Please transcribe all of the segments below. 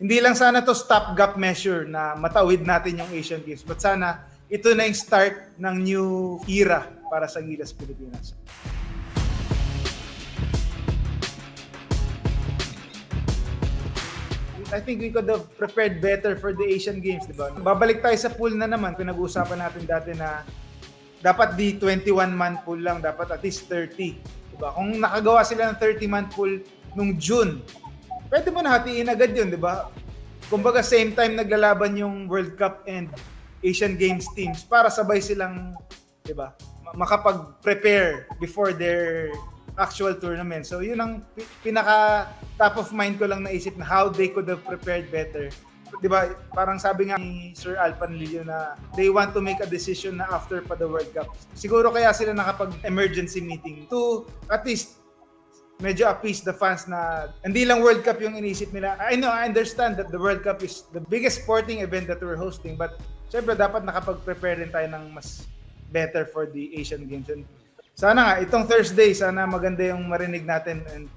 Hindi lang sana to stopgap measure na matawid natin yung Asian Games, but sana ito na yung start ng new era para sa Gilas Pilipinas. I think we could have prepared better for the Asian Games, di ba? Babalik tayo sa pool na naman. Pinag-uusapan natin dati na dapat di 21-man pool lang, dapat at least 30. Diba? Kung nakagawa sila ng 30-man pool nung June, pwede mo na hatiin agad yun, di ba? Kumbaga same time naglalaban yung World Cup and Asian Games teams para sabay silang, di ba, makapag-prepare before their actual tournament. So yun ang pinaka top of mind ko lang naisip na how they could have prepared better. 'Di ba? Parang sabi nga ni Sir Al Panlilio na they want to make a decision na after pa the World Cup. Siguro kaya sila nakapag-emergency meeting to at least medyo appease the fans na hindi lang World Cup yung inisip nila. I understand that the World Cup is the biggest sporting event that we're hosting, but syempre dapat nakapag-prepare rin tayo ng mas better for the Asian Games. And sana nga, itong Thursday, sana maganda yung marinig natin and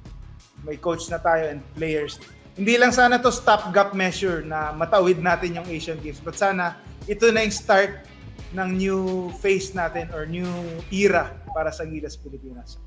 may coach na tayo and players. Hindi lang sana to stopgap measure na matawid natin yung Asian Games, but sana ito na yung start ng new phase natin or new era para sa Gilas Pilipinas.